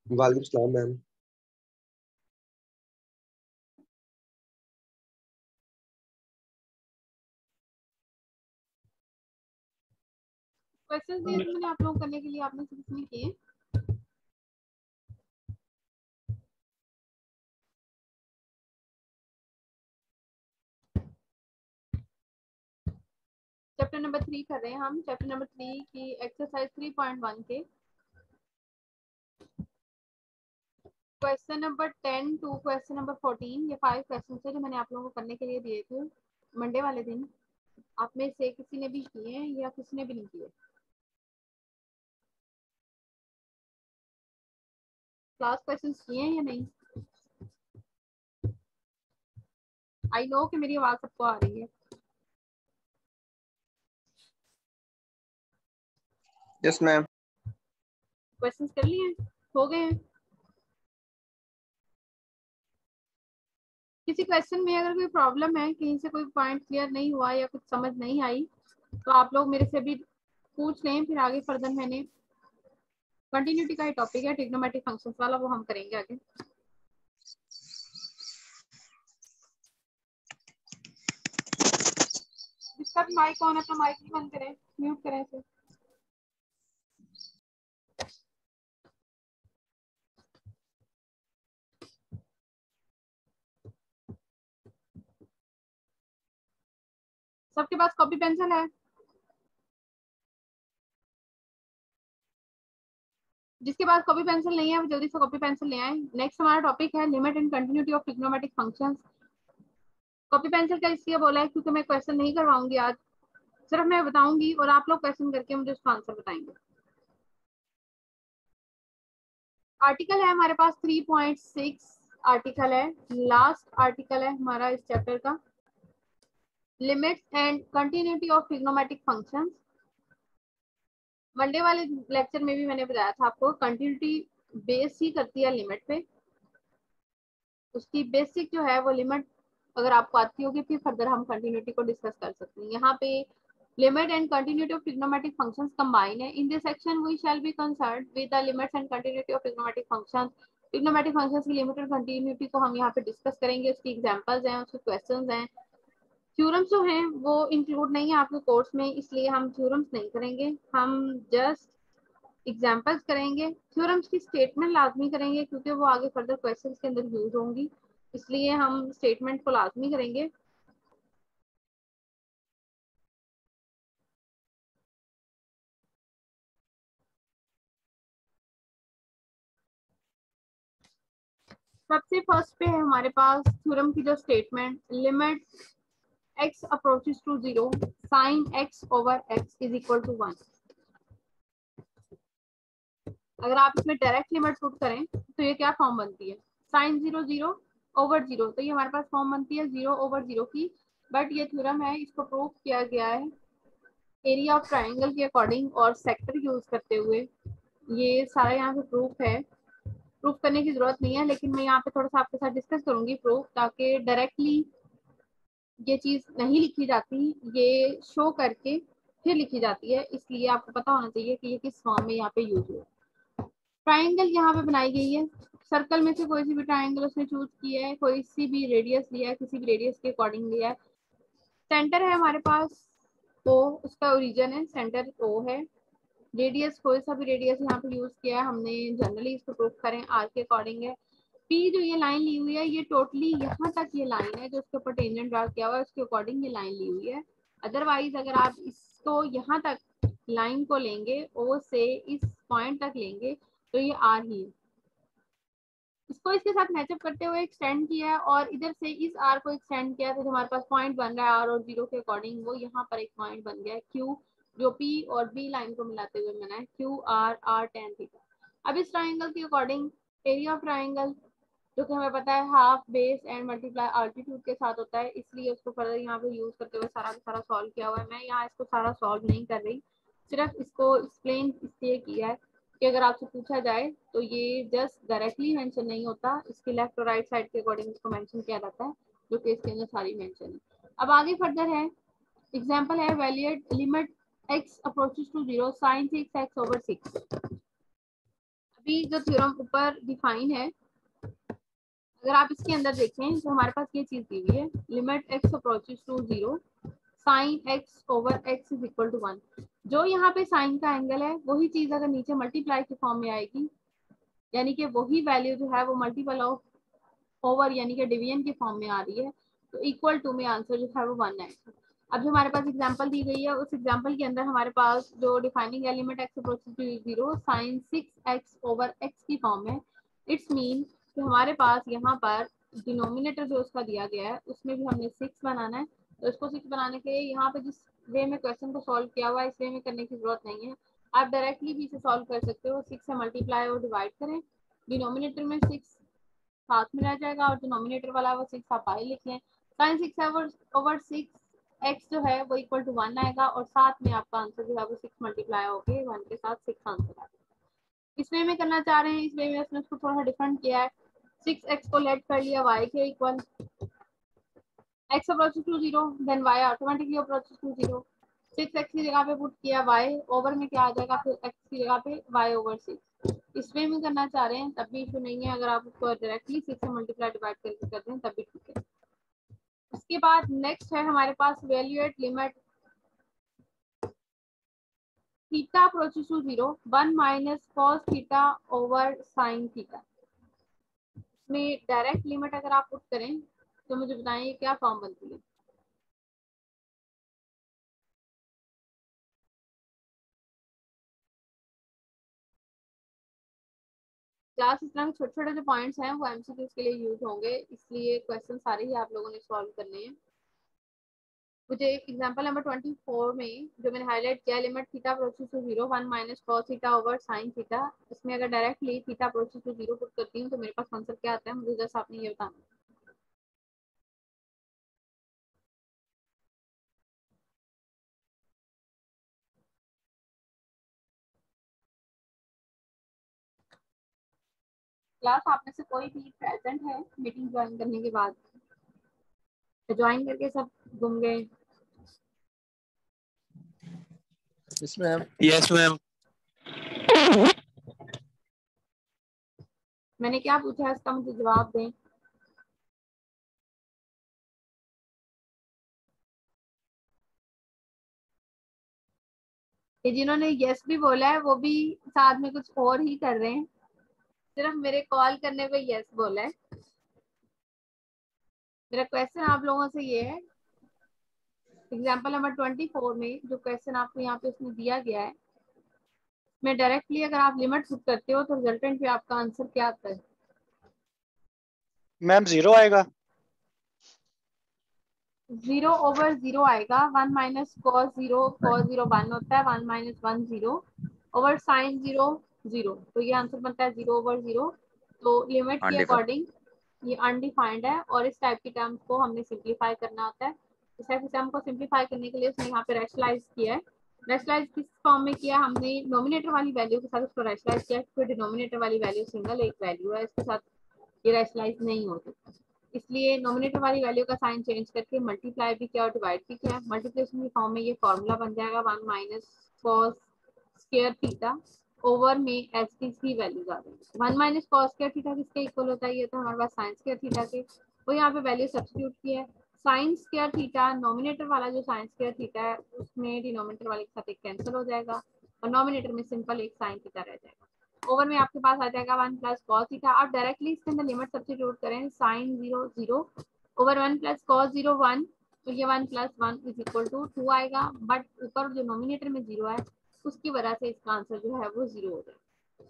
वालेकुम सलाम ma'am. Questions दिए थे मैंने आप लोगों को करने के लिए, आपने सब इसमें किए। चैप्टर नंबर 3 कर रहे हैं हम। चैप्टर नंबर 3 की एक्सरसाइज 3.1 के question number 10 to question number 14, ये 5 क्वेश्चन थे जो मैंने आप लोगों को करने के लिए दिए थे मंडे वाले दिन। आप में से किसी ने भी किए हैं या किसी ने भी नहीं किए? क्लास क्वेश्चन किए हैं या नहीं? आई नो कि मेरी आवाज सबको आ रही है। Yes ma'am. क्वेश्चंस कर लिए हैं? हो गए हैं? किसी क्वेश्चन में अगर कोई प्रॉब्लम है, कहीं से कोई पॉइंट क्लियर नहीं हुआ या कुछ समझ नहीं आई, तो आप लोग मेरे से भी पूछ लें। फिर आगे फर्दर मैंने कंटिन्यूटी का ही टॉपिक है, ट्रिग्नोमेट्रिक फंक्शंस वाला, वो हम करेंगे आगे। जिसका भी माइक ऑन है अपना माइक भी बंद करें, म्यूट करें इसे। सबके पास कॉपी पेंसिल है? जिसके पास कॉपी पेंसिल नहीं है वो जल्दी से कॉपी पेंसिल ले आए। नेक्स्ट हमारा टॉपिक है limit and continuity of trigonometric functions. Copy pencil का इसलिए बोला है क्योंकि मैं क्वेश्चन नहीं करवाऊंगी आज, सिर्फ मैं बताऊंगी और आप लोग क्वेश्चन करके मुझे उसका आंसर बताएंगे। आर्टिकल है हमारे पास 3.6 आर्टिकल है, लास्ट आर्टिकल है हमारा इस चैप्टर का, limits and continuity of trigonometric functions. Monday वाले लेक्चर में भी मैंने बताया था आपको, कंटिन्यूटी बेस ही करती है लिमिट पे। उसकी बेसिक जो है वो लिमिट अगर आपको आती होगी फिर फर्दर हम कंटिन्यूटी को डिस्कस कर सकते हैं। यहाँ पे limit and continuity of trigonometric functions combine है। In this section we shall be concerned with the limits and continuity of trigonometric functions. Trigonometric functions की लिमिट और कंटिन्यूटी को हम यहाँ पे डिस्कस करेंगे, उसकी एग्जांपल्स हैं, उसके क्वेश्चंस हैं। थ्योरम्स जो हैं वो इंक्लूड नहीं है आपके कोर्स में, इसलिए हम थ्योरम्स नहीं करेंगे, हम जस्ट एग्जांपल्स करेंगे। थ्योरम्स की स्टेटमेंट लाजमी करेंगे क्योंकि वो आगे फर्दर क्वेश्चंस के अंदर यूज होंगी, इसलिए हम स्टेटमेंट को लाजमी करेंगे। सबसे फर्स्ट पे है हमारे पास थ्योरम की जो statement, limit x approaches to 0 sine x over x is equal to 1। अगर आप इसमें डायरेक्ट लिमिट पुट करें तो ये क्या फॉर्म बनती है, साइन 0 0 ओवर 0, तो ये हमारे पास फॉर्म बनती है 0 ओवर 0 की। बट ये थ्योरम है, इसको प्रूव किया गया है एरिया ऑफ ट्राइंगल के अकॉर्डिंग और सेक्टर यूज करते हुए। ये सारा यहाँ पे प्रूफ है, प्रूफ करने की जरूरत नहीं है, लेकिन मैं यहाँ पे थोड़ा सा आपके साथ डिस्कस करूंगी प्रूफ, ताकि डायरेक्टली ये चीज नहीं लिखी जाती, ये शो करके फिर लिखी जाती है, इसलिए आपको पता होना चाहिए कि ये किस फॉर्म में यहाँ पे यूज हुआ। ट्राइंगल यहाँ पे बनाई गई है, सर्कल में से कोई सी भी ट्राइंगल उसने चूज किया है, कोई सी भी रेडियस लिया है, किसी भी रेडियस के अकॉर्डिंग लिया है। सेंटर है हमारे पास ओ, उसका ओरिजिन है, सेंटर ओ है। रेडियस कोई सा भी रेडियस यहाँ पे यूज किया है हमने, जनरली इसको प्रूफ करें आर के अकॉर्डिंग है। पी जो ये लाइन ली हुई है ये टोटली यहाँ तक ये लाइन है जो उसके ऊपर टेंजेंट ड्रा किया हुआ है, उसके अकॉर्डिंग ये लाइन ली हुई है। अदरवाइज अगर आप इसको यहाँ तक लाइन को लेंगे, ओ से इस पॉइंट तक लेंगे, तो ये आर ही है। इसको इसके साथ मैचअप करते हुए एक्सटेंड किया है और इधर से इस आर को एक्सटेंड किया, तो हमारे पास पॉइंट बन रहा है आर और 0 के अकॉर्डिंग, वो यहाँ पर एक पॉइंट बन गया है क्यू, जो पी और बी लाइन को मिलाते हुए बना है Q R R tan theta. अब इस ट्राइंगल के अकॉर्डिंग एरिया ऑफ ट्राइंगल जो कि हमें पता है half base and multiply altitude के साथ होता है, इसलिए उसको फर्दर यहाँ पे यूज करते हुए सारा सारा सॉल्व किया हुआ है। मैं यहाँ इसको सारा सॉल्व नहीं कर रही, सिर्फ इसको एक्सप्लेन इसलिए किया है कि अगर आपसे पूछा जाए तो ये जस्ट डायरेक्टली मेंशन नहीं होता, इसके लेफ्ट और राइट साइड के अकॉर्डिंग इसको मेंशन किया जाता है, जो कि इसके अंदर सारी मेंशन है। अब आगे फर्दर है, एग्जांपल है evaluate limit x approaches to 0 sin 6x over 6। अब अभी जो थ्योरम ऊपर डिफाइन है, अगर आप इसके अंदर देखें तो हमारे पास ये चीज दी हुई है, limit x approaches to 0 sine x over x is equal to 1। जो यहाँ पे साइन का एंगल है वही चीज अगर नीचे मल्टीप्लाई के फॉर्म में आएगी, यानी कि वही वैल्यू जो है वो मल्टीपल ऑफ ओवर यानी कि डिवीजन के फॉर्म में आ रही है, तो इक्वल टू में आंसर जो है वो 1 आएगा। अब जो हमारे पास एग्जांपल दी गई है उस एग्जांपल के अंदर हमारे पास जो defining element x approaches to 0 sine 6x over x की फॉर्म है। इट्स मीन कि हमारे पास यहाँ पर डिनोमिनेटर जो उसका दिया गया है उसमें भी हमने 6 बनाना है। तो इसको 6 बनाने के लिए यहाँ पे जिस वे में क्वेश्चन को सॉल्व किया हुआ है इस वे में करने की जरूरत नहीं है, आप डायरेक्टली भी इसे सॉल्व कर सकते हो। 6 से मल्टीप्लाई और डिवाइड करें, डिनोमिनेटर में 6 साथ में रह जाएगा और जो नॉमिनेटर वाला वो 6 आप बाहर लिख लें। साइन 6 ओवर 6 एक्स जो है वो इक्वल टू 1 आएगा और साथ में आपका आंसर जो है वो 6 मल्टीप्लाई होके 1 के साथ 6 आंसर आएगा। इस वे में करना चाह रहे हैं, इस वे में उसने उसको थोड़ा डिफरेंट किया है। 6x को लेट कर लिया y के equal, x approaches to 0 then y automatically approaches to 0। 6x की जगह पे पुट किया y ओवर में क्या आ जाएगा, फिर x की जगह पे y ओवर 6। इस वे में करना चाह रहे हैं तब भी इशू नहीं है, अगर आप उसको डायरेक्टली 6 से मल्टीप्लाई डिवाइड करके करते हैं तब भी ठीक है। उसके बाद नेक्स्ट है हमारे पास evaluate limit theta approaches to 0 1 minus cos theta over sine theta. इसमें डायरेक्ट लिमिट अगर आप पुट करें तो मुझे बताएं ये क्या फॉर्म बनती है। क्लास इस तरह के छोटे छोटे जो पॉइंट्स हैं वो एमसीक्यूज के लिए यूज होंगे, इसलिए क्वेश्चन सारे ही आप लोगों ने सॉल्व करने हैं। मुझे एग्जांपल नंबर 24 में जो मैंने हाईलाइट किया, limit theta approaches to 0 1 minus cos theta over sine theta, इसमें अगर directly theta approaches to 0 put करती हूँ तो मेरे पास आंसर क्या आता है, मुझे जस्ट आपने ये बताना। क्लास आप में से कोई भी प्रेजेंट है मीटिंग ज्वाइन करने के बाद, ज्वाइन करके सब घूम गए? Yes, ma'am. Yes ma'am. मैंने क्या पूछा है इसका मुझे जवाब दें। ये जिन्होंने यस भी बोला है वो भी साथ में कुछ और ही कर रहे हैं, सिर्फ मेरे कॉल करने पे यस बोला है। मेरा क्वेश्चन आप लोगों से ये है, एग्जाम्पल नंबर 24 में जो क्वेश्चन आपको यहाँ पे उसमें दिया गया है, मैं डायरेक्टली अगर आप लिमिट पुट करते हो तो रिजल्टेंट पे आपका आंसर क्या आता है? मैम 0 आएगा। 0 ओवर 0 आएगा। 1 माइनस कॉस 0 1 होता है, 1 माइनस 1 0 ओवर साइन 0 0, तो ये आंसर बनता है 0 ओवर 0। तो लिमिट के अकॉर्डिंग ये अनडिफाइंड है और इस टाइप की टर्म्स को हमने सिंप्लीफाई करना होता है। इस टाइप की टर्म को सिंप्लीफाई करने के लिए उसने यहाँ पे रैशनलाइज किया है। रैशनलाइज किस फॉर्म में किया, हमने नॉमिनेटर वाली वैल्यू के साथ उसको रैशनलाइज किया, क्योंकि डिनोमिनेटर वाली वैल्यू सिंगल एक वैल्यू है, इसके साथ ये रैशनलाइज नहीं हो सकता, इसलिए नॉमिनेटर वाली वैल्यू का साइन चेंज करके मल्टीप्लाई भी किया और डिवाइड भी किया। मल्टीप्लिकेशन की फॉर्म में ये फॉर्मूला बन जाएगा 1 minus cos square theta over में एच की वैल्यूज आ जाएगी। 1 माइनस कॉस स्क्वायर थीटा किसके इक्वल होता है, ये तो हमारे पास साइन स्क्वायर थीटा के, वो यहाँ पे वैल्यू सब्स्टिट्यूट किया है। साइन स्क्वायर थीटा नॉमिनेटर वाला जो साइन स्क्वायर थीटा है उसमें डिनोमिनेटर वाले के साथ एक कैंसिल हो जाएगा और नॉमिनेटर में सिंपल एक साइन थीटा रह जाएगा। ओवर में आपके पास आ जाएगा 1 प्लस कॉस थीटा। आप डायरेक्टली इसके अंदर लिमिट सब्स्टिट्यूट करें, साइन 0 0 ओवर 1 प्लस कॉस 0 1, तो ये 1 प्लस 1 इज इक्वल टू 2 आएगा, बट ऊपर जो नॉमिनेटर में 0 है उसकी वजह से इसका आंसर जो है वो 0 हो जाएगा।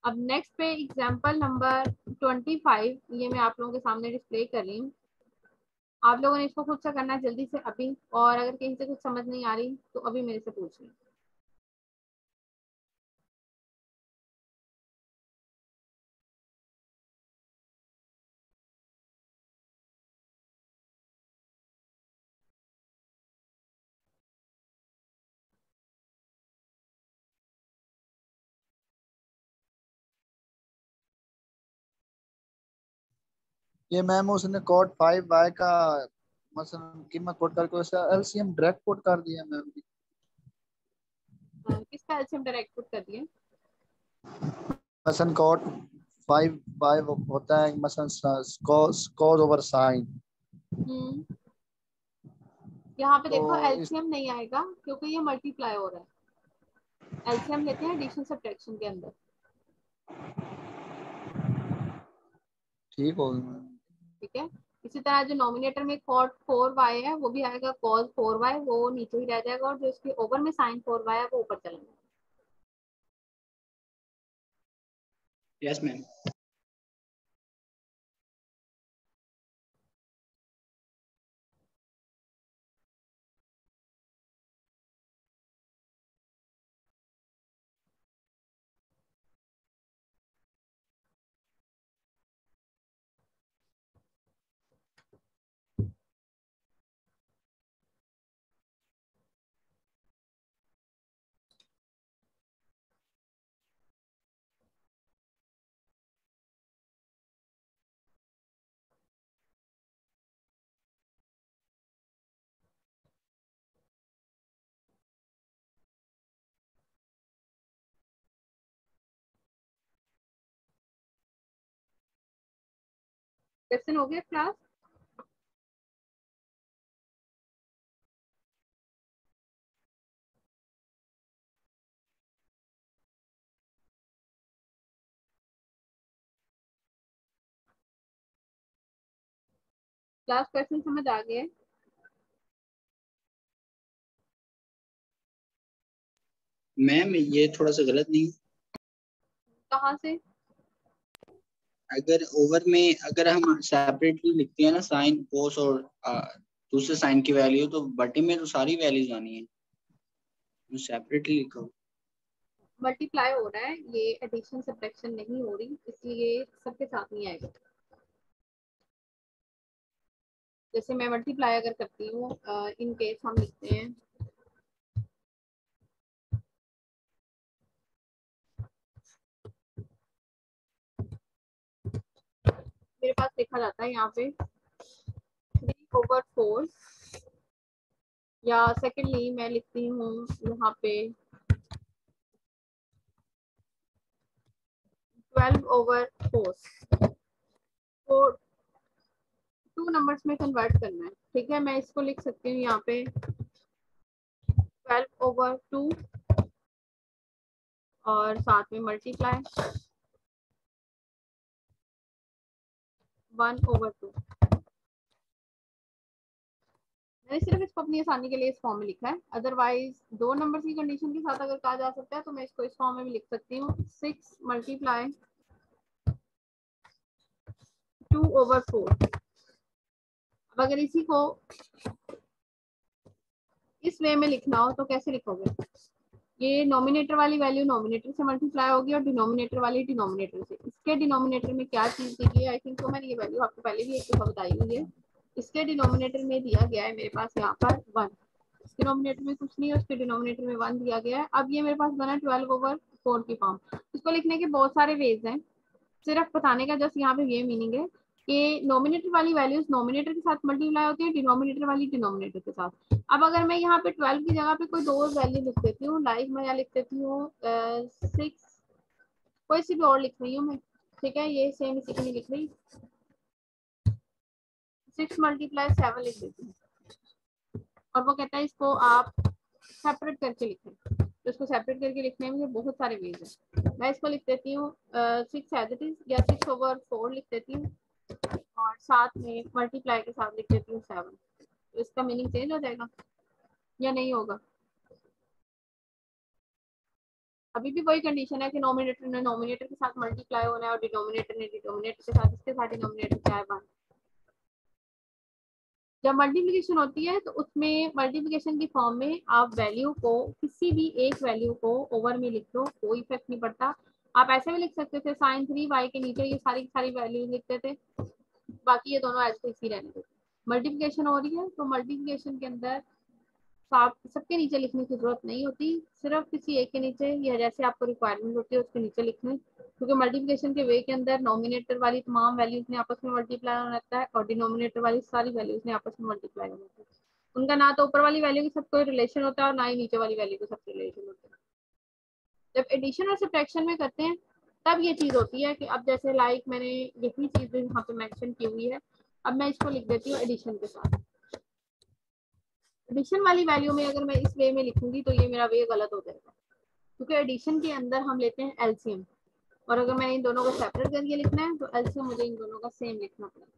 अब नेक्स्ट पे एग्जांपल नंबर 25, ये मैं आप लोगों के सामने डिस्प्ले कर रही हूँ। आप लोगों ने इसको खुद से करना है जल्दी से अभी, और अगर कहीं से कुछ समझ नहीं आ रही तो अभी मेरे से पूछ लें। ये मैम उसने कोड 5y का मसलन कीमत कोड करके उसे एलसीएम डायरेक्ट कोड कर दिया मैम। किसका एलसीएम डायरेक्ट पुट कर दिया? मसलन कॉट 5 होता है मसलन कॉज ओवर साइन। यहाँ पे देखो तो इस एलसीएम नहीं आएगा क्योंकि ये मल्टीप्लाई हो रहा है। एलसीएम लेते हैं एडिशन सब्ट्रैक्शन के अंदर। ठीक हो ठीक है, इसी तरह जो नॉमिनेटर में cot 4y है वो भी आएगा cos 4y, वो नीचे ही रह जाएगा, और जो इसके ओवर में sin 4y है वो ऊपर चला जाएगा। Yes ma'am. क्वेश्चन हो गया क्लास? क्लास क्वेश्चन समझ आ गए? मैम ये थोड़ा सा गलत नहीं? कहाँ से? अगर ओवर में अगर हम सेपरेटली लिखते हैं ना साइन कोस और दूसरे साइन की वैल्यू, तो बटे में तो सारी वैल्यूज आनी है, सेपरेटली लिखो। मल्टीप्लाई हो रहा है, ये एडिशन सब्ट्रैक्शन नहीं हो रही, इसलिए सबके साथ नहीं आएगा। जैसे मैं मल्टीप्लाई अगर करती हूँ, इन केस हम लिखते हैं मेरे पास लिखा जाता है यहाँ पे 3/4, या सेकेंडली मैं लिखती हूँ यहाँ पे 12/4। तो 2 नंबर्स में कन्वर्ट करना है। ठीक है, मैं इसको लिख सकती हूँ यहाँ पे 12/2 और साथ में मल्टीप्लाई 1/2। मैंने सिर्फ इसको अपनी आसानी के लिए इस फॉर्म में लिखा है, अदरवाइज 2 नंबर्स की कंडीशन के साथ अगर कहा जा सकता है तो मैं इसको इस फॉर्म में भी लिख सकती हूँ 6 × 2/4। अब अगर इसी को इस वे में लिखना हो तो कैसे लिखोगे? ये नॉमिनेटर वाली वैल्यू नॉमिनेटर से मल्टीप्लाई होगी और डिनोमिनेटर वाली डिनोमिनेटर से। इसके डिनोमिनेटर में क्या चीज दी गई है? आई थिंक तो मैंने ये वैल्यू आपको पहले भी एक दफा बताई हुई है। इसके डिनोमिनेटर में दिया गया है मेरे पास यहाँ पर 1, इसके डिनोमिनेटर में कुछ नहीं है, उसके डिनोमिनेटर में 1 दिया गया है। अब ये मेरे पास बना 12/4 की फॉर्म। इसको लिखने के बहुत सारे वेज हैं, सिर्फ बताने का जस्ट यहाँ पे ये मीनिंग है कि नॉमिनेटर वाली वैल्यूज नॉमिनेटर के साथ मल्टीप्लाई होती है, डिनोमिनेटर वाली डिनोमिनेटर के साथ। अब अगर मैं यहाँ पे 12 की जगह पे कोई 2 वैल्यू लिख देती हूँ, लाइक मैं यहाँ लिख देती हूँ 6, कोई सी भी और लिख रही हूँ मैं, ठीक है, ये सेम इसी की नहीं लिख रही, 6 × 7 लिख देती हूँ, और वो कहता है इसको आप सेपरेट करके लिखें। तो इसको सेपरेट करके लिखने में बहुत सारे वेज है। मैं इसको लिख देती हूँ 6 एज इट इज, या 6/4 लिख देती हूँ, और साथ में मल्टीप्लाई के साथ लिख देती हूँ 7। तो इसका मीनिंग चेंज हो जाएगा या नहीं होगा? अभी भी वही कंडीशन है कि नॉमिनेटर ने नॉमिनेटर के साथ मल्टीप्लाई होना है और डिनोमिनेटर ने डिनोमिनेटर के साथ, इसके साथ डिनोमिनेटर क्या है 1। जब मल्टीप्लिकेशन होती है तो उसमें मल्टीप्लिकेशन की फॉर्म में आप वैल्यू को, किसी भी एक वैल्यू को ओवर में लिख लो, कोई इफेक्ट नहीं पड़ता। आप ऐसे भी लिख सकते थे sin 3y के नीचे ये सारी सारी वैल्यूज लिखते थे, बाकी ये दोनों ऐसे ही रहने देते। मल्टीप्लिकेशन हो रही है तो मल्टीप्लिकेशन के अंदर सबके नीचे लिखने की जरूरत नहीं होती, सिर्फ किसी एक के नीचे या जैसे आपको रिक्वायरमेंट होती है उसके नीचे लिखने, क्योंकि मल्टीप्लिकेशन के वे के अंदर नॉमिनेटर वाली तमाम वैल्यूज ने आपस में मल्टीप्लाई होना रहता है और डिनोमिनेटर वाली सारी वैल्यूज ने आपस में मल्टीप्लाई होना रहता है। उनका ना तो ऊपर वाली वैल्यू के साथ कोई रिलेशन होता है और ना ही नीचे वाली वैल्यू के साथ रिलेशन होता है। जब एडिशन और सब्ट्रैक्शन में करते हैं तब ये चीज होती है कि अब जैसे लाइक मैंने यही चीज यहाँ पे मेंशन की हुई है, अब मैं इसको लिख देती हूँ एडिशन के साथ। एडिशन वाली वैल्यू में अगर मैं इस वे में लिखूंगी तो ये मेरा वे गलत हो जाएगा, क्योंकि एडिशन के अंदर हम लेते हैं एलसीएम, और अगर मैंने इन दोनों को सेपरेट करके लिखना है तो एलसीएम मुझे इन दोनों का सेम लिखना पड़ेगा।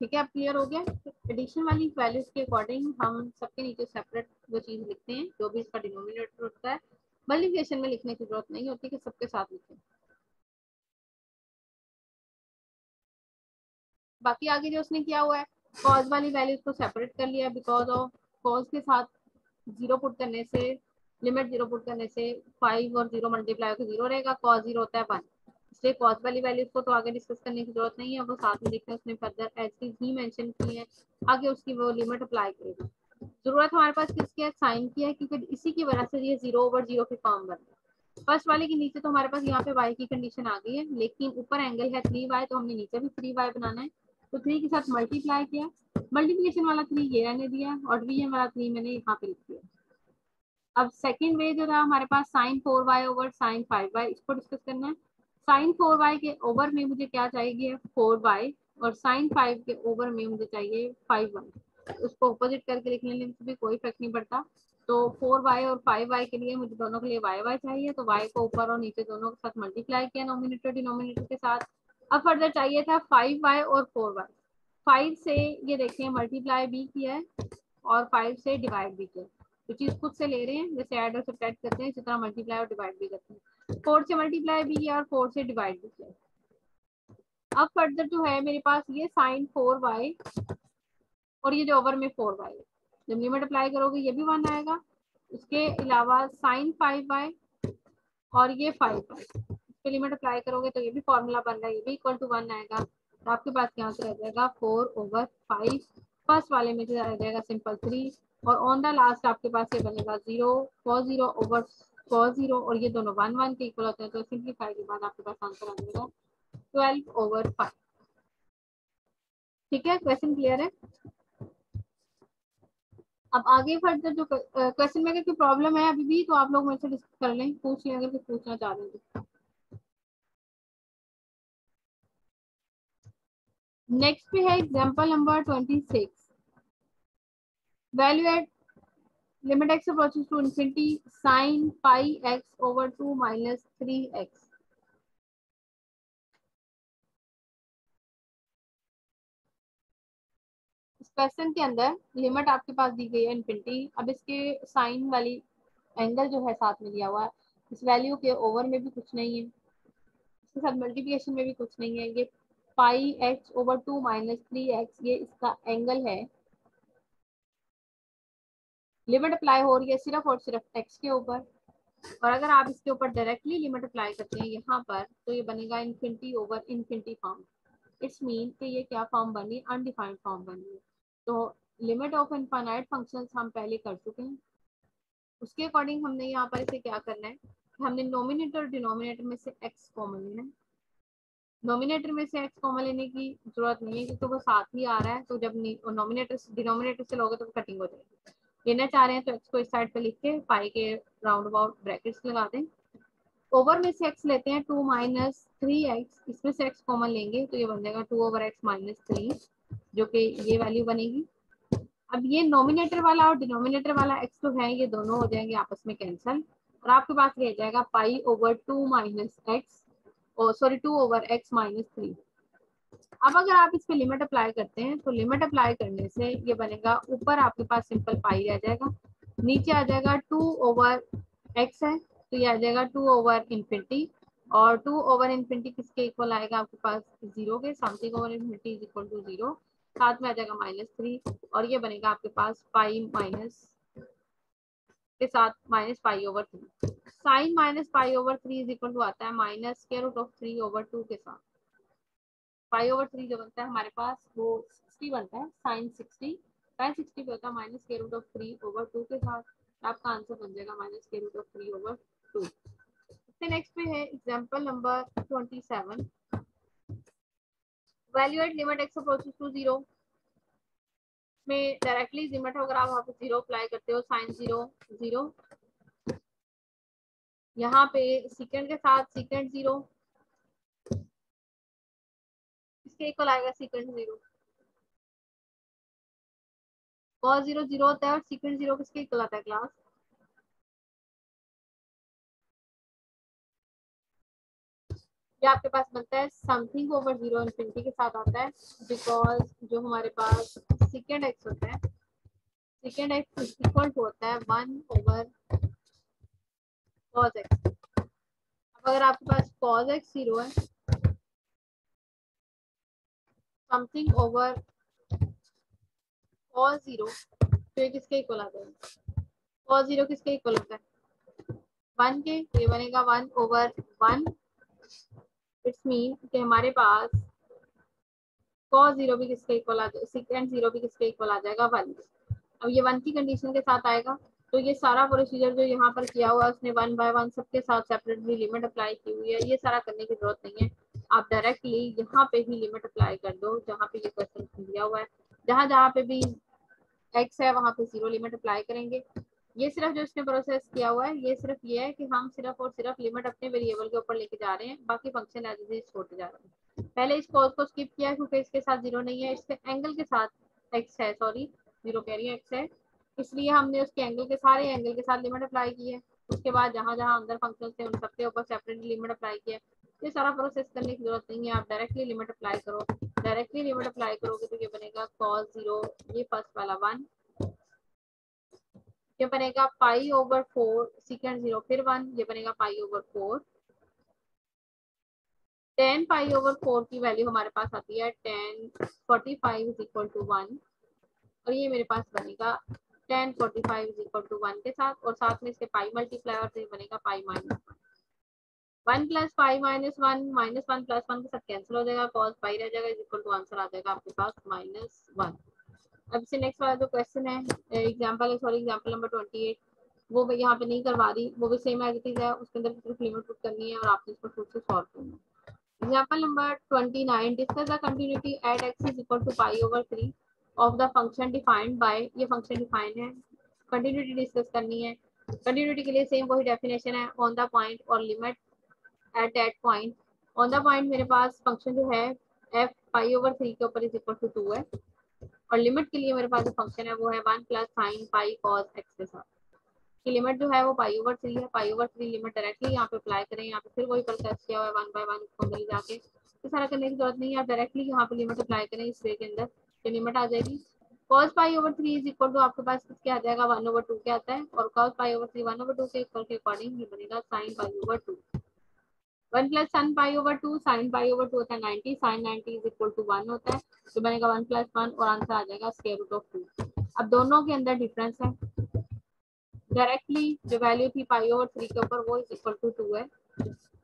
ठीक है, अब क्लियर हो गया। एडिशन वाली वैल्यूज के अकॉर्डिंग हम सबके नीचे सेपरेट वो चीज लिखते हैं जो भी इसका डिनोमिनेटर होता है। मल्टीप्लिकेशन में लिखने की जरूरत नहीं होती कि सबके साथ लिखें। बाकी आगे जो उसने किया हुआ है, कॉज वाली वैल्यूज को सेपरेट कर लिया, बिकॉज ऑफ कॉज के साथ जीरो पुट करने से, लिमिट जीरो पुट करने से 5 और 0 मल्टीप्लाई होकर 0 रहेगा, कॉज 0 होता है 1, इसलिए कॉज वाली वैल्यूज को तो आगे डिस्कस करने की जरूरत नहीं है, वो साथ में लिखना है, उसने फर्दर एज ही मेंशन की है, आगे उसकी वो लिमिट अप्लाई करेगा। जरूरत हमारे पास किसकी है, साइन की है, क्योंकि इसी की वजह से ये 0/0 के फॉर्म बन गए। फर्स्ट वाले के नीचे तो हमारे पास यहाँ पे y की कंडीशन आ गई है, लेकिन ऊपर एंगल है 3y, तो हमने नीचे भी 3y बनाना है, तो 3 के साथ मल्टीप्लाई किया, मल्टीप्लिकेशन वाला 3 ये रहने दिया और डिवीजन वाला 3 मैंने यहाँ पे लिख दिया। अब सेकंड वे जो था हमारे पास sin 4y over sin 5y, इसको डिस्कस करना है। sin 4y के ओवर में मुझे क्या चाहिए, 4y, और sin 5 के ओवर में मुझे चाहिए 5y। उसको अपोजिट करके लिखने में भी कोई फर्क नहीं पड़ता। तो 4y और 5y के लिए मुझे दोनों के लिए y चाहिए, तो y को ऊपर और नीचे दोनों के साथ मल्टीप्लाई किया नोमिनेटर डिनोमिनेटर के साथ। अब फर्दर चाहिए था 5y और 4y। 5 से ये देखिए मल्टीप्लाई भी किया है और 5 से डिवाइड भी किया, तो चीज खुद से ले रहे हैं, जैसे ऐड और सब्ट्रैक्ट करते हैं इसी तरह मल्टीप्लाई और डिवाइड भी करते हैं। 4 से मल्टीप्लाई भी किया और 4 से डिवाइड भी किया। अब फर्दर जो है मेरे पास ये sin 4y और ये जो ओवर में 4y है, जब लिमिट अप्लाई करोगे ये भी 1 आएगा, उसके अलावा sin 5y और ये 5y, इसके लिमिट अप्लाई करोगे तो ये भी फॉर्मूला बन रहा है, ये भी इक्वल टू 1 आएगा, तो आपके पास यहाँ से रह जाएगा 4/5, फर्स्ट वाले में से रह जाएगा सिंपल 3, और ऑन द लास्ट आपके पास ये बनेगा 0, cos 0 ओवर cos 0, और ये दोनों 1 के इक्वल होते हैं, तो सिंप्लीफाई के बाद आपके पास आंसर आ जाएगा 12/5। ठीक है, क्वेश्चन क्लियर है। अब आगे फर्दर जो क्वेश्चन में अगर कोई प्रॉब्लम है अभी भी तो आप लोग मेरे से डिस्कस कर लें, पूछ लें अगर कुछ पूछना चाह रहे हैं। नेक्स्ट पे है example number 26। Value at limit x approaches to infinity sin pi x over 2 minus 3x। इस क्वेश्चन के अंदर लिमिट आपके पास दी गई है इंफिनिटी, अब इसके साइन वाली एंगल जो है साथ में दिया हुआ है, इस वैल्यू के ओवर में भी कुछ नहीं है, इसके साथ मल्टीप्लिकेशन में भी कुछ नहीं है, ये पाई x over 2 minus 3x ये इसका एंगल है, लिमिट अप्लाई हो रही है सिर्फ और सिर्फ x के ऊपर, और अगर आप इसके ऊपर डायरेक्टली लिमिट अप्लाई करते हैं यहाँ पर तो ये बनेगा infinity over infinity form. It's mean कि ये क्या फॉर्म बनी, अनडिफाइंड फॉर्म बनी। तो लिमिट ऑफ इनफाइनाइट फंक्शंस हम पहले कर चुके हैं, उसके अकॉर्डिंग हमने यहाँ पर इसे क्या करना है, हमने नोमिनेटर और डिनोमिनेटर में से x कॉमन लेना है। नोमिनेटर में से x कॉमन लेने की जरूरत नहीं है क्योंकि वो साथ ही आ रहा है, तो जब नोमिनेटर डिनोमिनेटर से लोगे तो कटिंग हो जाएगी। लेना चाह रहे हैं तो x को इस साइड पे लिख के पाई के राउंड अबाउट ब्रैकेट्स लगा दें। ओवर में से x लेते हैं 2 minus 3x, इसमें से x कॉमन लेंगे तो ये बन जाएगा 2/x minus 3, जो कि ये वैल्यू बनेगी। अब ये नोमिनेटर वाला और डिनोमिनेटर वाला x जो है ये दोनों हो जाएंगे आपस में कैंसिल, और आपके पास रह जाएगा pi over 2 minus x, sorry 2/x minus 3। अब अगर आप इस पे लिमिट अप्लाई करते हैं तो लिमिट अप्लाई करने से ये बनेगा, ऊपर आपके पास सिंपल पाई रह जाएगा, नीचे आ जाएगा 2/x है तो ये आ जाएगा 2/इन्फिनिटी, और 2/इन्फिनिटी किसके इक्वल आएगा आपके पास 0 के, something over infinity is equal to 0, साथ में आ जाएगा -3, और ये बनेगा आपके पास पाई माइनस के साथ -π/3। साइन -π/3 इज इक्वल टू आता है -√3/2 के साथ। π/3 जो बनता है हमारे पास वो 60 बनता है, साइन 60 पे होता है -√3/2 के साथ, आपका आंसर बन जाएगा -√3/2। इससे नेक्स्ट पे है example number 27। Value at limit x approaches to 0 में डायरेक्टली लिमिट अगर आप वहाँ पे 0 अप्लाई करते हो, साइन 0 0 यहाँ पे सेकेंड के साथ सेकेंड 0 इसके इक्वल आएगा सेकेंड 0। कॉस 0 0 होता है और सेकेंड 0 किसके इक्वल आता है क्लास? ये आपके पास बनता है समथिंग ओवर 0 इन्फिनिटी के साथ आता है, बिकॉज जो हमारे पास सेकेंड एक्स होता है, सेकेंड एक्स इक्वल टू होता है 1 ओवर कॉस एक्स। अब अगर आपके पास कॉस एक्स 0 है, समथिंग ओवर कॉस 0, तो ये किसके इक्वल आ जाएगा? कॉस 0 किसके इक्वल होता है? 1 के, तो ये बनेगा 1 ओवर 1। इट्स मीन कि हमारे पास cos 0 भी किसके इक्वल आ जाएगा, सेकेंड 0 भी किसके इक्वल आ जाएगा 1। अब ये 1 की कंडीशन के साथ आएगा, तो ये सारा प्रोसीजर जो यहाँ पर किया हुआ है उसने 1 बाय 1 सबके साथ सेपरेटली लिमिट अप्लाई की हुई है, ये सारा करने की जरूरत नहीं है। आप डायरेक्टली यहाँ पे ही लिमिट अप्लाई कर दो जहाँ पे ये क्वेश्चन दिया हुआ है। जहाँ जहाँ पे भी x है वहाँ पे 0 लिमिट अप्लाई करेंगे। ये सिर्फ जो इसने प्रोसेस किया हुआ है ये सिर्फ ये है कि हम सिर्फ और सिर्फ लिमिट अपने वेरिएबल के ऊपर लेके जा रहे हैं, बाकी फंक्शन एज इट इज छोड़ते जा रहे हैं। पहले इस कॉस को स्किप किया क्योंकि इसके साथ 0 नहीं है, इसके एंगल के साथ x है, सॉरी 0 कह रही है x है, इसलिए हमने उसके एंगल के सारे एंगल के साथ लिमिट अप्लाई की है। उसके बाद जहाँ जहाँ अंदर फंक्शन थे उन सबके ऊपर सेपरेटली लिमिट अप्लाई किया। ये सारा प्रोसेस करने की जरूरत नहीं है, आप डायरेक्टली लिमिट अप्लाई करो। डायरेक्टली लिमिट अप्लाई करोगे तो ये बनेगा cos 0, ये फर्स्ट वाला 1, ये बनेगा पाई ओवर 4 सेकेंड 0 फिर 1, ये बनेगा पाई ओवर 4। 10 पाई ओवर 4 की वैल्यू हमारे पास आती है 10 45 इज इक्वल टू 1, और ये मेरे पास बनेगा 10 45 इज इक्वल टू 1 के साथ, और साथ में इसके पाई मल्टीप्लाई, तो ये बनेगा pi minus 1 plus pi minus 1 minus 1 plus 1 के साथ कैंसिल हो जाएगा, कॉस पाई रह जाएगा, इज इक्वल टू आंसर आ जाएगा आपके पास -1। अब इससे नेक्स्ट वाला जो क्वेश्चन है एग्जांपल है, सॉरी एग्जांपल नंबर 28, वो मैं यहाँ पे नहीं करवा रही, वो भी सेम एज इट इज है, उसके अंदर सिर्फ लिमिट पुट करनी है और आपने इसको खुद से सॉल्व करना है। Example number 29, discuss the continuity at x is equal to pi over 3 of the function defined by, ये फंक्शन डिफाइंड है, कंटिन्यूटी डिस्कस करनी है। कंटिन्यूटी के लिए सेम वही डेफिनेशन है, ऑन द पॉइंट और limit at that point. On the point मेरे पास फंक्शन जो है f पाई ओवर 3 के ऊपर इज इक्वल टू 2 है, और लिमिट के लिए मेरे पास जो फंक्शन है वो है 1 plus sine pi cos x के साथ। की लिमिट जो है वो पाई ओवर 3 है, पाई ओवर 3 लिमिट डायरेक्टली यहाँ पे अप्लाई करें, यहाँ पे फिर वही प्रोसेस किया हुआ है 1 बाय 1 इसको अंदर ले जाके, तो सारा करने की जरूरत नहीं है, आप डायरेक्टली यहाँ पे लिमिट अप्लाई करें इस वे के अंदर, तो लिमिट आ जाएगी cos pi over 3 is equal to आपके पास क्या आ जाएगा 1 ओवर 2 के आता है, और cos पाई ओवर 3 1 ओवर 2 के इक्वल के अकॉर्डिंग ये बनेगा sine pi over 2। 1 plus sine pi over 2, sine pi over 2 होता है 90, साइन 90 इज इक्वल टू 1 होता है, तो बनेगा 1 प्लस 1 और आंसर आ जाएगा स्क्वायर रूट ऑफ 2। अब दोनों के अंदर डिफरेंस है, डायरेक्टली जो वैल्यू थी पाई ओवर 3 के ऊपर वो इज इक्वल टू 2 है,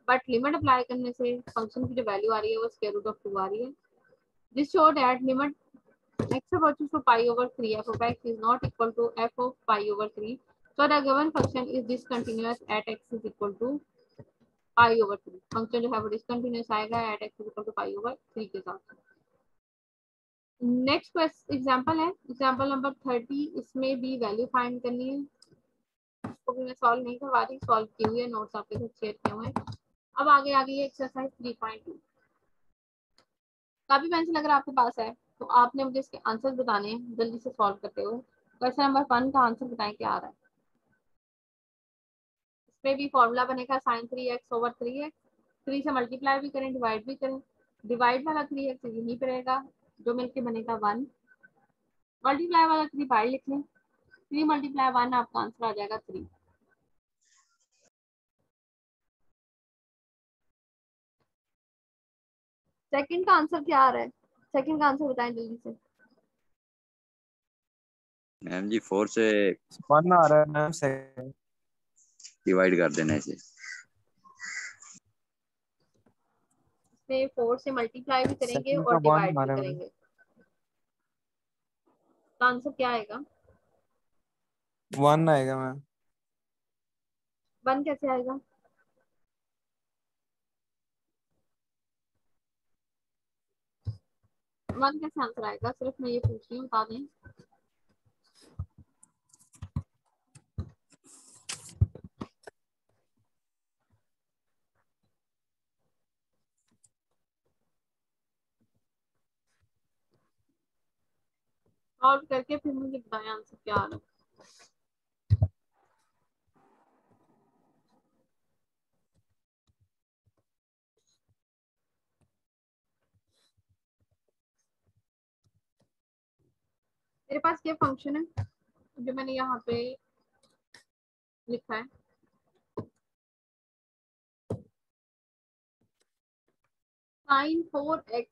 बट लिमिट अप्लाई करने से फंक्शन की जो वैल्यू आ रही है वो स्क्वायर रूट ऑफ 2 आ रही है। This show that limit x approaches to pi over 3 f of x is not equal to f of pi over 3, so the given function is discontinuous at x is equal to pi over 3। Function जो है वो discontinuous आएगा at x equal to pi over 3 के साथ। Next question example है example number 30, इसमें भी value find करनी है, इसको भी मैं सॉल्व नहीं करवा रही, सॉल्व की हुई है, नोट्स आपके साथ शेयर किए हुए हैं। अब आगे आगे ये एक्सरसाइज 3.2, काफी पेंसिल अगर आपके पास है तो आपने मुझे इसके आंसर बताने हैं जल्दी से सॉल्व करते हुए। क्वेश्चन नंबर 1 का आंसर बताएं क्या आ रहा है। इसमें भी फॉर्मूला बनेगा साइन 3x ओवर 3x, 3 से मल्टीप्लाई भी करें डिवाइड भी करें, डिवाइड वाला 3x यहीं पे रहेगा जो मिलके बनेगा 1, मल्टीप्लाई वाला 3 बाहर लिख लें, 3 मल्टीप्लाई 1 आपका आंसर आ जाएगा 3। सेकंड का आंसर क्या आ रहा है, सेकंड का आंसर बताएं जल्दी से। मैम जी 4 से 1 आ रहा है मैम, सेकंड डिवाइड कर देना इसे। इसमें 4 से मल्टीप्लाई भी करेंगे सेकंड और का 1 डिवाइड आ भी रहा है। करेंगे, तो आंसर क्या आएगा? 1 आएगा मैम। 1 कैसे आएगा? वन कैसे आंसर आएगा, सिर्फ मैं ये पूछ रही हूँ, बता दें। सॉल्व करके फिर मुझे बताएं आंसर क्या आ रहा है। मेरे पास ये फंक्शन है जो मैंने यहाँ पे लिखा है, sin 4x,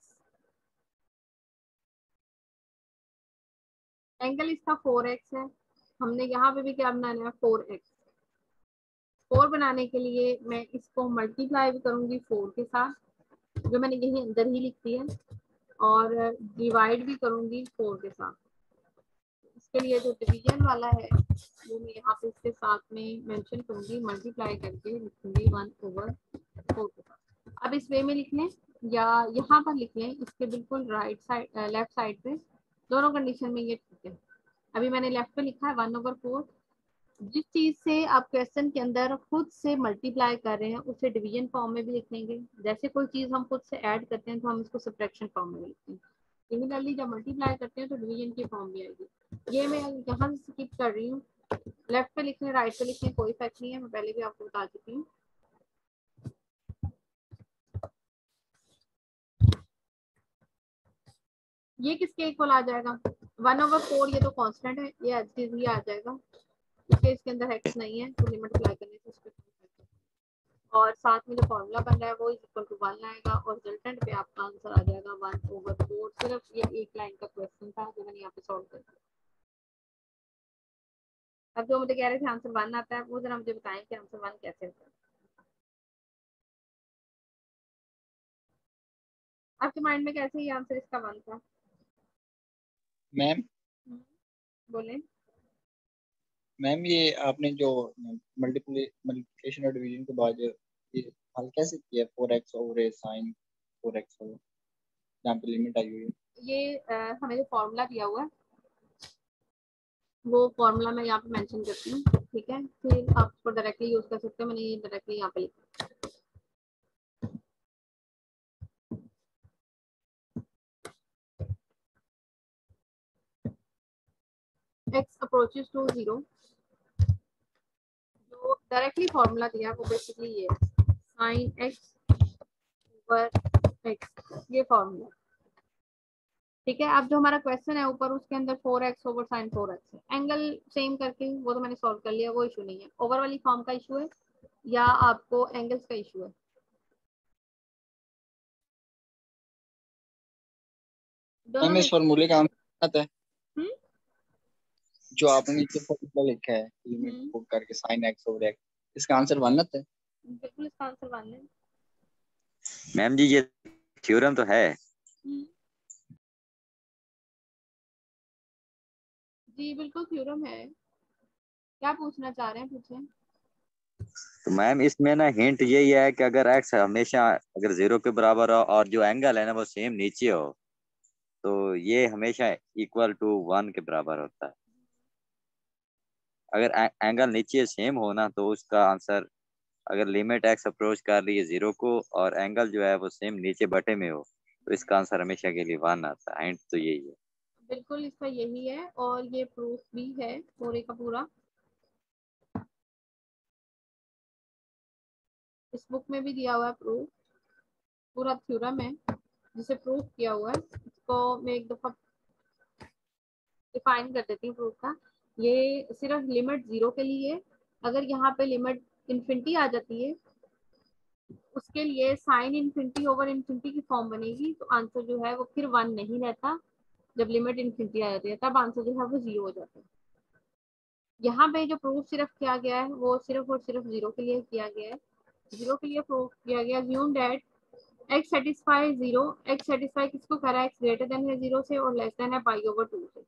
एंगल इसका 4x है। हमने यहाँ पे भी क्या बनाना है, 4x। 4 बनाने के लिए मैं इसको मल्टीप्लाई भी करूंगी 4 के साथ, जो मैंने यही अंदर ही लिखी है, और डिवाइड भी करूंगी 4 के साथ। इसके लिए जो डिवीजन वाला है वो मैं यहाँ पे इसके साथ में मेंशन करूंगी, मल्टीप्लाई करके लिखूंगी 1/4 के साथ। अब इस वे में लिख लें या यहाँ पर लिख लें, इसके बिल्कुल राइट साइड लेफ्ट साइड पे, दोनों कंडीशन में ये ठीक है। अभी मैंने लेफ्ट पे लिखा है 1/4। जिस चीज से आप क्वेश्चन के अंदर खुद से मल्टीप्लाई कर रहे हैं उसे डिवीजन फॉर्म में भी लिख लेंगे। जैसे कोई चीज हम खुद से ऐड करते हैं तो हम इसको सब्ट्रैक्शन फॉर्म में लिखते हैं। सिमिलरली जब मल्टीप्लाई करते हैं तो डिवीजन की फॉर्म भी आएगी। ये मैं यहाँ से स्किप कर रही हूँ, लेफ्ट पे लिखने राइट पे लिखने कोई इफेक्ट नहीं है, मैं पहले भी आपको बता चुकी हूँ। ये किसके इक्वल आ जाएगा, 1/4। ये तो कांस्टेंट है, ये एज इट इज ही आ जाएगा, इसके इसके अंदर एक्स नहीं है तो लिमिट अप्लाई करने से इसको, और साथ में जो फॉर्मूला बन रहा है वो इक्वल टू 1 आएगा, और रिजल्टेंट पे आपका आंसर आ जाएगा 1/4। सिर्फ ये एक लाइन का क्वेश्चन था जो मैंने यहाँ पे सॉल्व कर दिया। अब जो मुझे कह रहे थे आंसर 1 आता है, वो जरा मुझे बताएं कि आंसर 1 कैसे होता है। आपके माइंड में कैसे ये आंसर इसका 1 था? मैम बोले। मैम ये आपने जो मल्टीप्लिकेशन और डिवीजन के बाद ये हल कैसे किया, 4x ओवर ए साइन 4x ओवर, यहाँ पे लिमिट आई हुई है। ये हमें जो फॉर्मूला दिया हुआ है वो फॉर्मूला मैं यहाँ पे मेंशन करती हूँ, ठीक है, फिर आप उसको डायरेक्टली यूज कर सकते हो। मैंने ये डायरेक्टली यहाँ पे लिखा, x अप्रोचेस टू 0, जो डायरेक्टली फॉर्मूला दिया वो बेसिकली ये साइन x ओवर x, ये फॉर्मूला, ठीक है। अब जो हमारा क्वेश्चन है ऊपर, उसके अंदर 4x ओवर साइन 4x है। एंगल सेम करके वो तो मैंने सॉल्व कर लिया, वो इशू नहीं है। ओवर वाली फॉर्म का इशू है या आपको एंगल्स का इशू है? दोनों मैम में। इस फॉर्मूले का आंसर आता है हम्म जो आपने नीचे फॉर्मूला लिखा है, लिमिट पुट करके साइन x ओवर x, इसका आंसर 1 आता है। बिल्कुल इसका आंसर 1 है। मैम जी ये थ्योरम तो है। जी बिल्कुल थ्योरम है। क्या पूछना चाह रहे हैं, पूछें। तो मैम इसमें ना हिंट यही है कि अगर x हमेशा अगर 0 के बराबर हो और जो एंगल है ना वो सेम नीचे हो तो ये हमेशा इक्वल टू 1 के बराबर होता है। अगर एंगल नीचे सेम हो ना तो उसका आंसर, अगर लिमिट x अप्रोच कर रही है 0 को और एंगल जो है वो सेम नीचे बटे में हो तो इसका आंसर हमेशा के लिए 1 आता है। हिंट तो यही है। बिल्कुल इसका यही है, और ये प्रूफ भी है पूरे का पूरा। इस बुक में भी दिया हुआ है प्रूफ, पूरा थ्योरम है जिसे प्रूफ किया हुआ है। इसको मैं एक दफा डिफाइन कर देती हूँ प्रूफ का। ये सिर्फ लिमिट 0 के लिए, अगर यहाँ पे लिमिट इन्फिनिटी आ जाती है उसके लिए साइन इन्फिनिटी ओवर इन्फिनिटी की फॉर्म बनेगी, तो आंसर जो है वो फिर 1 नहीं रहता। जब लिमिट इन्फिनिटी आ जाती है तब आंसर जो है वो 0 हो जाता है। यहाँ पे जो प्रूफ सिर्फ किया गया है वो सिर्फ और सिर्फ 0 के लिए किया गया है। 0 के लिए प्रूफ किया गया, assume that x satisfy 0, x satisfy किसको कर रहा है, x ग्रेटर देन है 0 से और लेस देन है पाई ओवर 2 से।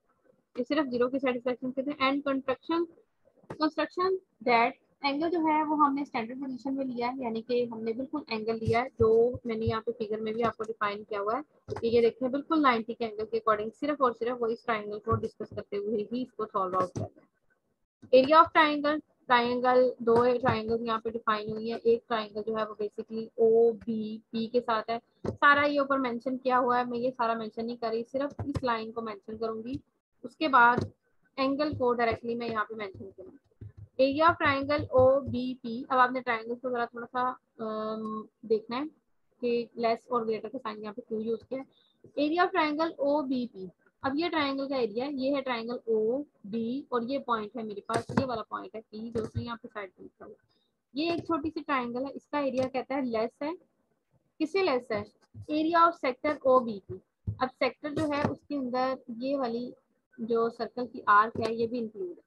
ये सिर्फ 0 की सेटिस्फेक्शन के थे। एंड कंस्ट्रक्शन दैट एंगल जो है वो हमने स्टैंडर्ड पोजीशन में लिया है, यानी कि हमने बिल्कुल एंगल लिया है जो मैंने यहाँ पे फिगर में भी आपको डिफाइन किया हुआ है कि ये देखिए बिल्कुल 90 के एंगल के अकॉर्डिंग, सिर्फ और सिर्फ वो इस ट्राइंगल को डिस्कस करते हुए ही इसको सॉल्व आउट कर रहे हैं। एरिया ऑफ ट्राइंगल, ट्राइंगल दो ट्राइंगल यहाँ पे डिफाइन हुई है। एक ट्राइंगल जो है वो बेसिकली ओ बी पी के साथ है, सारा ये ऊपर मेंशन किया हुआ है। मैं ये सारा मेंशन नहीं कर रही, सिर्फ इस लाइन को मेंशन करूंगी उसके बाद एंगल को डायरेक्टली मैं यहाँ पे मेंशन करूँ। Area of triangle O B P. अब आपने ट्राइंगल को जरा थोड़ा सा देखना है कि लेस और ग्रेटर का साइन यहाँ पे क्यों यूज किया है। Area of triangle O B P. अब ये ट्राइंगल का एरिया है, ये है ट्राइंगल ओ बी और ये पॉइंट है मेरे पास, ये वाला पॉइंट है पी जो उसने यहाँ पे साइड पे लिखा हुआ। ये एक छोटी सी ट्राइंगल है, इसका एरिया कहता है लेस है। किससे लेस है? Area of sector O B P. अब सेक्टर जो है उसके अंदर ये वाली जो सर्कल की आर्क है ये भी इंक्लूड है,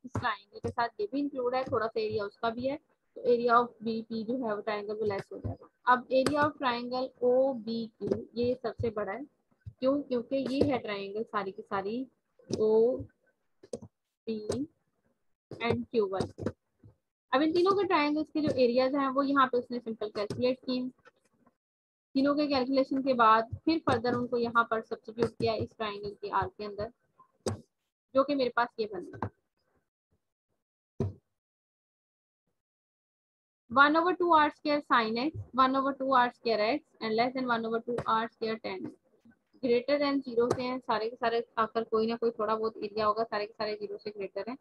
इस ट्राइंगल के साथ ये भी इंक्लूड है, थोड़ा सा एरिया उसका भी है, तो एरिया ऑफ बी पी जो है वो ट्राइंगल वो लेस हो जाएगा। अब area of triangle O B Q ये सबसे बड़ा है, क्यों? क्योंकि ये है ट्राइंगल सारी की सारी ओ बी एंड क्यू वाली। अब इन तीनों के ट्राइंगल्स के जो एरियाज हैं वो यहाँ पे उसने सिंपल कैलकुलेट किए। तीनों के कैलकुलेशन के बाद फिर फर्दर उनको यहाँ पर सब्स्टिट्यूट किया इस ट्राइंगल के आर्क के अंदर, जो कि मेरे पास ये बन गया 1/2 r square sin x 1/2 r square x and less than 1/2 r square tan greater than 0 से हैं सारे के सारे, आकर कोई ना कोई थोड़ा बहुत एरिया होगा, सारे के सारे 0 से ग्रेटर हैं।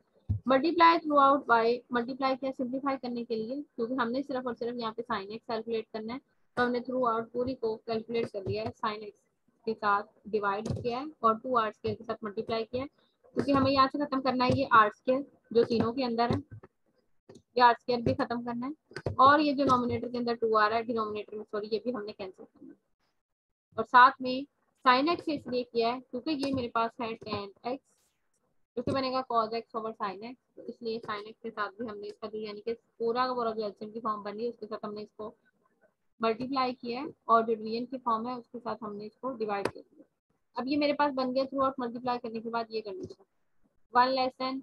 Multiply through out by, multiply किया सिंप्लीफाई करने के लिए, क्योंकि हमने सिर्फ और सिर्फ यहाँ पे साइन एक्स कैलकुलेट करना है, तो हमने थ्रू आउट पूरी को कैलकुलेट कर लिया है, साइन एक्स के साथ डिवाइड किया है और 2 r स्क्वायर के साथ मल्टीप्लाई किया है, क्योंकि हमें यहाँ से खत्म करना है ये r स्क्वायर जो तीनों के अंदर है, ये r स्क्वायर भी खत्म करना है, और ये जो नॉमिनेटर के अंदर 2 आ रहा है डिनोमिनेटर में, सॉरी, ये भी हमने कैंसिल करना है। और साथ में साइन एक्स इसलिए किया है क्योंकि ये मेरे पास है tan x जो कि बनेगा cos x over sin x, तो इसलिए sin x के साथ भी हमने इसका दिया, यानी कि पूरा का पूरा जो एलसीएम की फॉर्म बन रही है उसके साथ हमने इसको मल्टीप्लाई किया है, और जो डिवीजन की फॉर्म है उसके साथ हमने इसको डिवाइड कर दिया। अब ये मेरे पास बन गया थ्रू आउट मल्टीप्लाई करने के बाद ये condition 1 less than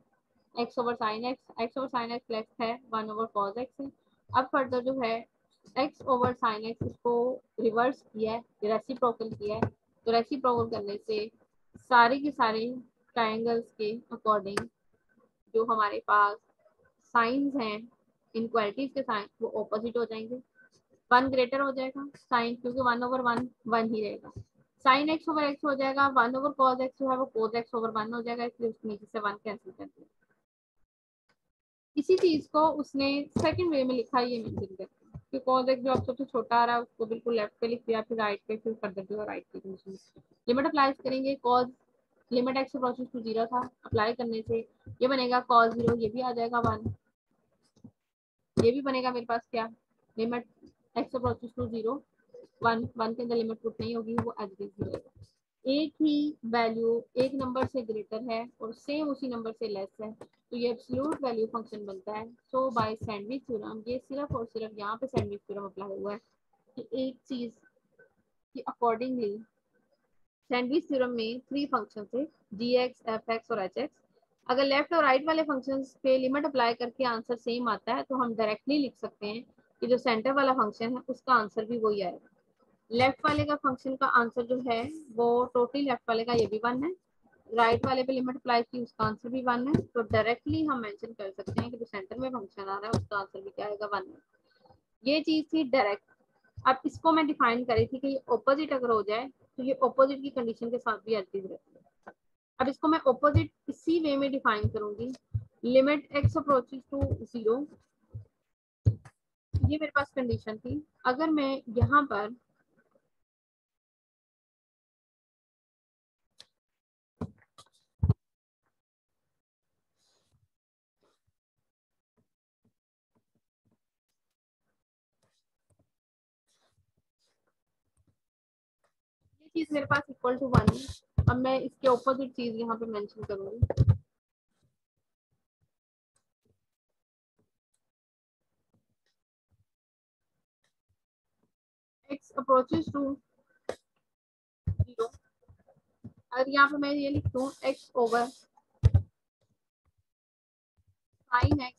x over sine x over sine x less है 1 ओवर cos x है। अब फर्दर जो है x ओवर साइन x इसको रिवर्स किया है, रेसिप्रोकल किया है, तो रेसिप्रोकल करने से सारे के सारे ट्रायंगल्स के अकॉर्डिंग जो हमारे पास साइंस हैं, इनक्वालिटीज के साइन वो ऑपोजिट हो जाएंगे, 1 ग्रेटर हो जाएगा साइन, क्योंकि 1/1 1 ही रहेगा, साइन एक्स ओवर एक्स हो जाएगा, 1 ओवर कॉस एक्स जो है वो कोस एक्स ओवर 1 हो जाएगा, इसलिए उसके नीचे से 1 कैंसिल कर दिया। इसी चीज को उसने सेकंड वे में लिखा, ये मेंशन करके कि कॉस एक्स जो अब सबसे छोटा आ रहा है उसको बिल्कुल लेफ्ट पे लिख दिया, फिर राइट पे, फिर फर्दर जो है राइट पे लिमिट अप्लाई करेंगे। Cos limit x approaches to 0 था, अप्लाई करने से ये बनेगा cos 0, ये भी आ जाएगा 1, ये भी बनेगा मेरे पास क्या, लिमिट एक्स अप्रोचेस टू 0 1 1 के अंदर लिमिट पुट नहीं होगी, वो एज इट इज रहेगा। एक ही वैल्यू एक नंबर से ग्रेटर है और सेम उसी नंबर से लेस है, तो ये एब्सोल्यूट वैल्यू फंक्शन बनता है। सो बाय सैंडविच थ्योरम, ये सिर्फ और सिर्फ यहाँ पे सैंडविच थ्योरम अप्लाई हुआ है कि एक चीज की अकॉर्डिंगली सैंडविच थ्योरम में 3 फंक्शन थे gx, fx और hx। अगर लेफ्ट और राइट वाले फंक्शंस पे लिमिट अप्लाई करके आंसर सेम आता है तो हम डायरेक्टली लिख सकते हैं कि जो सेंटर वाला फंक्शन है उसका आंसर भी वही आएगा। लेफ्ट वाले का फंक्शन का आंसर जो है वो टोटली लेफ्ट वाले का ये भी 1 है, राइट वाले पे लिमिट अप्लाई की उसका आंसर भी 1 है, तो डायरेक्टली हम मेंशन कर सकते हैं कि जो सेंटर में फंक्शन आ रहा है उसका आंसर भी क्या आएगा, 1 है। ये चीज थी डायरेक्ट। अब इसको मैं डिफाइन करी थी कि ये ऑपोजिट अगर हो जाए तो ये ऑपोजिट की कंडीशन के साथ भी एग्जिस्ट रहती है। अब इसको मैं ऑपोजिट इसी वे में डिफाइन करूंगी, लिमिट एक्स अप्रोचेस टू 0, ये मेरे पास कंडीशन थी। अगर मैं यहाँ पर चीज मेरे पास इक्वल टू 1 है, अब मैं इसके ऑपोजिट चीज यहाँ पे मेंशन करूंगी, x अप्रोचेस टू 0। अगर यहाँ पे मैं ये लिख दूं x ओवर साइन x,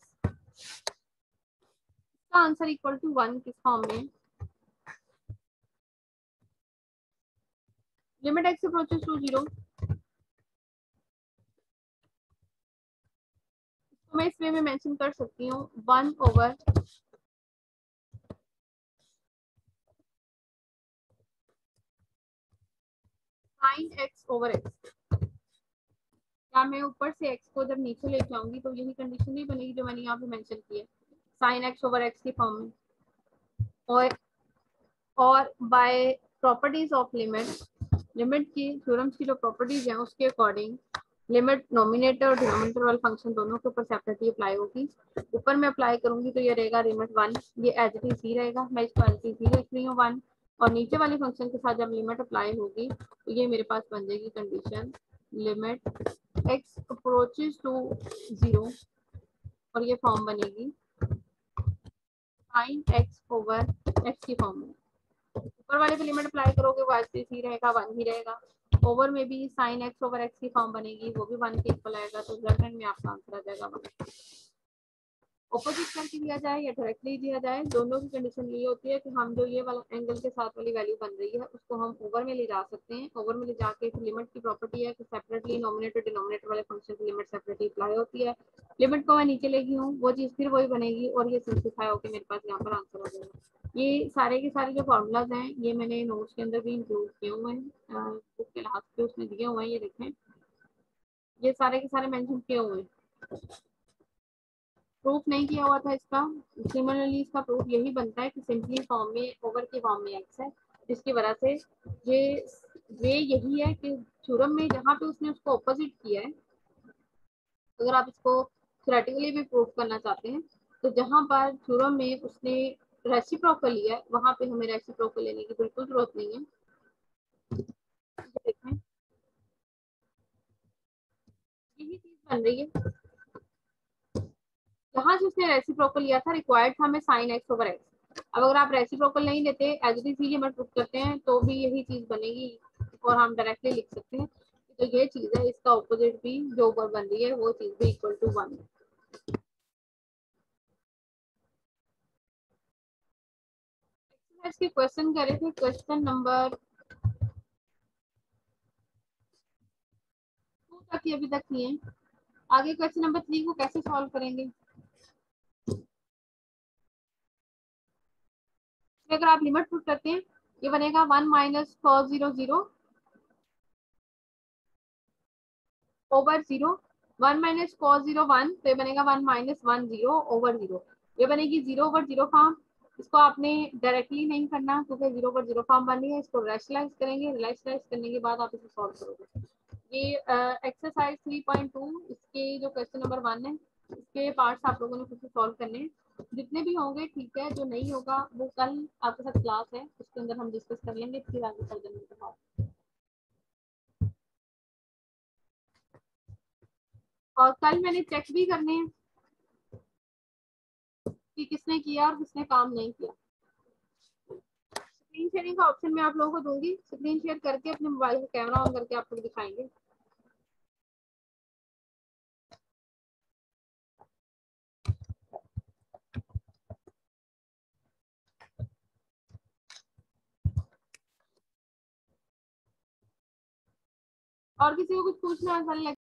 इसका आंसर इक्वल टू 1 किस फॉर्म में, लिमिट x अप्रोचेस टू 0, तो मैं इस वे में मेंशन कर सकती हूँ 1 over sine x over x। क्या मैं ऊपर से x को जब नीचे ले जाऊंगी तो यही कंडीशन नहीं बनेगी जो मैंने यहाँ पे मेंशन की है, साइन x ओवर x की फॉर्म में। और बाय प्रॉपर्टीज ऑफ लिमिट की थ्योरम्स की जो प्रॉपर्टीज हैं उसके अकॉर्डिंग लिमिट नोमिनेटर और डिनोमिनेटर वाले फंक्शन दोनों के ऊपर सेपरेटली अप्लाई होगी। ऊपर मैं अप्लाई करूंगी तो ये रहेगा लिमिट 1, ये एज इट इज ही रहेगा, मैं इसको एज इट इज ही लिख रही हूँ 1। और नीचे वाले फंक्शन के साथ जब लिमिट अप्लाई होगी तो ये मेरे पास बन जाएगी condition limit x approaches to 0, और ये फॉर्म बनेगी sin x ओवर x की फॉर्म में। ऊपर वाले पे लिमिट अप्लाई करोगे वो ऐसे ही रहेगा, 1 ही रहेगा। ओवर में भी sin x ओवर x की फॉर्म बनेगी, वो भी 1 के इक्वल आएगा, तो रिजल्टेंट में आपका आंसर आ जाएगा 1। ऑपोजिट करके दिया जाए या डायरेक्टली दिया जाए, दोनों की कंडीशन ये होती है कि हम जो ये वाला एंगल के साथ वाली वैल्यू बन रही है उसको हम ओवर में ले जा सकते हैं। ओवर में ले जाके फिर लिमिट की प्रॉपर्टी है कि सेपरेटली नोमिनेटर डिनोमिनेटर वाले फंक्शन की लिमिट सेपरेटली अप्लाई होती है। लिमिट को मैं नीचे लेगी हूँ, वो चीज़ फिर वही बनेगी और ये सिंप्लीफाई होकर मेरे पास यहाँ पर आंसर आ जाएगा। ये सारे के सारे जो फॉर्मूलाज हैं ये मैंने नोट्स के अंदर भी इंक्लूड किए हुए हैं, बुक के लास्ट पे उसमें दिए हुए हैं, ये देखें, ये सारे के सारे मेंशन किए हुए हैं। प्रूफ नहीं किया हुआ था इसका, सिमिलरली इसका प्रूफ यही बनता है कि सिंपली फॉर्म में ओवर के फॉर्म में एक्स है, जिसकी वजह से ये वे यही है कि थ्योरम में जहाँ पे उसने उसको ऑपोजिट किया है, अगर आप इसको थ्योरेटिकली भी प्रूफ करना चाहते हैं तो जहाँ पर थ्योरम में उसने रेसिप्रोकल लिया है वहाँ पे हमें रेसिप्रोकल लेने की बिल्कुल जरूरत नहीं है। देखें यही चीज बन रही है, जहाँ से उसने रेसिप्रोकल लिया था रिक्वायर्ड था हमें साइन एक्स ओवर एक्स। अब अगर आप रेसिप्रोकल नहीं लेते एज इट इज ही लिमिट पुट करते हैं तो भी यही चीज बनेगी और हम डायरेक्टली लिख सकते हैं। तो ये चीज है, इसका ऑपोजिट भी जो ऊपर बन रही है वो चीज भी इक्वल टू 1। इसके क्वेश्चन करे थे, क्वेश्चन नंबर 2 तक ही अभी तक किए हैं। आगे क्वेश्चन नंबर 3 को कैसे सॉल्व करेंगे? अगर आप लिमिट पुट करते हैं ये बनेगा 1 minus cos 0 0 over 0, 1 minus cos 0 1, तो ये बनेगा 1 माइनस 1 0 ओवर 0। ये बनेगी 0 ओवर 0 फॉर्म। इसको आपने डायरेक्टली नहीं करना क्योंकि 0 ओवर 0 फॉर्म बनी है, इसको रैशनलाइज करेंगे, रैशनलाइज करने के बाद आप इसे सॉल्व करोगे। ये एक्सरसाइज 3.2 इसके जो क्वेश्चन नंबर 1 है इसके पार्ट्स आप लोगों ने खुद से सॉल्व करने हैं, जितने भी होंगे ठीक है, जो नहीं होगा वो कल आपके साथ क्लास है उसके अंदर हम डिस्कस कर लेंगे, फिर आगे कर देंगे के बाद। और कल मैंने चेक भी करने हैं कि किसने किया और किसने काम नहीं किया। स्क्रीन शेयरिंग का ऑप्शन मैं आप लोगों को दूंगी, स्क्रीन शेयर करके अपने मोबाइल का कैमरा ऑन करके आप लोग दिखाएंगे। और किसी को कुछ पूछना है?